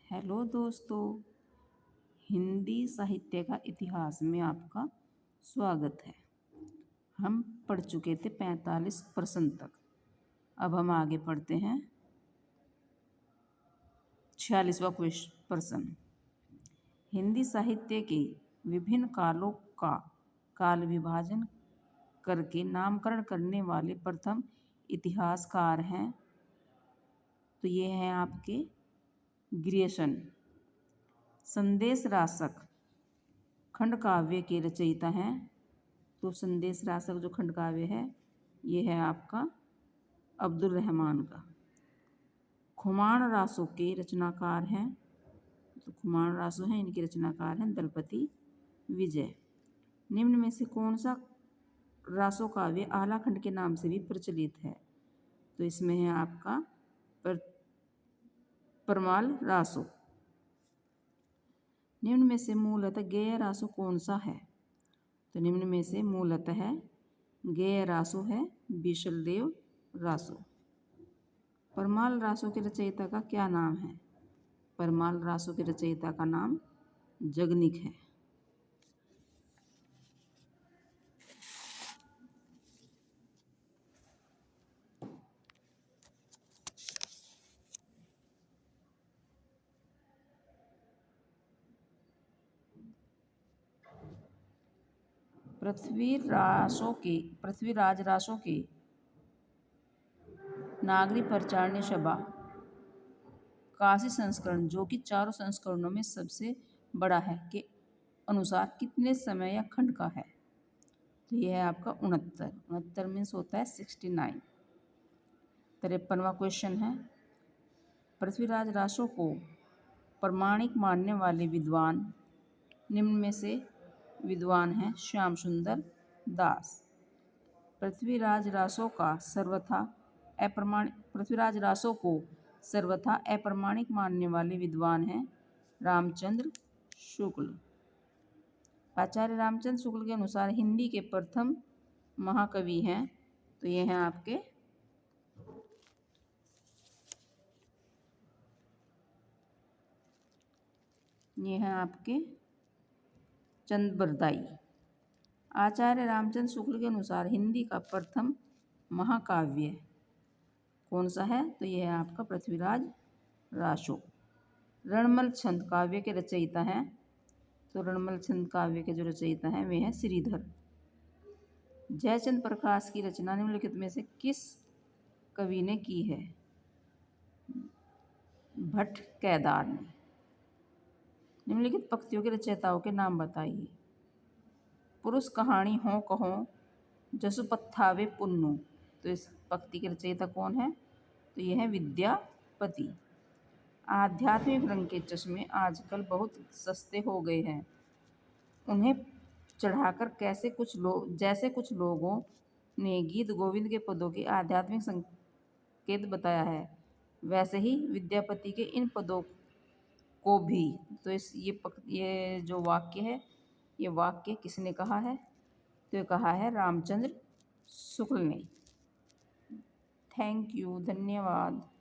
Hello दोस्तों, हिंदी साहित्य का इतिहास में आपका स्वागत है। हम पढ़ चुके थे 45 प्रश्न तक। अब हम आगे पढ़ते हैं 46वां प्रश्न। हिंदी साहित्य के विभिन्न कालों का काल विभाजन करके नामकरण करने वाले प्रथम इतिहासकार हैं। तो ये हैं आपके ग्रियर्सन। संदेश रासक खंड काव्य के रचयिता हैं। तो संदेश रासक जो खंड काव्य है ये है आपका अब्दुल रहमान का। खुमान रासों के रचनाकार हैं। तो खुमान रासो हैं, इनके रचनाकार हैं दलपति विजय। निम्न में से कौन सा रासो काव्य आला खंड के नाम से भी प्रचलित है? तो इसमें है आपका परमाल रासो। निम्न में से मूलतः गेय रासो कौन सा है? तो निम्न में से मूलतः गेय रासो है बीशलदेव रासो। परमाल रासो के रचयिता का क्या नाम है? परमाल रासो के रचयिता का नाम जगनिक है। पृथ्वीराज रासो के नागरी प्रचारणी सभा काशी संस्करण, जो कि चारों संस्करणों में सबसे बड़ा है, के अनुसार कितने समय या खंड का है? तो यह है आपका 69 मीन्स होता है 69। 53वां क्वेश्चन है, पृथ्वीराज रासो को प्रमाणिक मानने वाले विद्वान निम्न में से विद्वान हैं श्याम सुंदर दास। पृथ्वीराज रासो को सर्वथा अप्रमाणिक मानने वाले विद्वान हैं रामचंद्र शुक्ल। आचार्य रामचंद्र शुक्ल के अनुसार हिंदी के प्रथम महाकवि हैं। तो ये हैं आपके चंद बरदाई। आचार्य रामचंद्र शुक्ल के अनुसार हिंदी का प्रथम महाकाव्य कौन सा है? तो यह है आपका पृथ्वीराज रासो। रणमल छंद काव्य के रचयिता हैं। तो रणमल छंद काव्य के जो रचयिता हैं वे हैं श्रीधर। जयचंद प्रकाश की रचना निम्नलिखित में से किस कवि ने की है? भट्ट केदार ने। निम्नलिखित पंक्तियों के रचयिताओं के नाम बताइए। पुरुष कहानी हो कहो जसु पत्थावे पुन्नु। तो इस पंक्ति के रचयिता कौन है? तो यह है विद्यापति। आध्यात्मिक रंग के चश्मे आजकल बहुत सस्ते हो गए हैं, उन्हें चढ़ाकर जैसे कुछ लोगों ने गीत गोविंद के पदों के आध्यात्मिक संकेत बताया है, वैसे ही विद्यापति के इन पदों को भी। तो ये जो वाक्य है, ये वाक्य किसने कहा है? तो ये कहा है रामचंद्र शुक्ल ने। थैंक यू, धन्यवाद।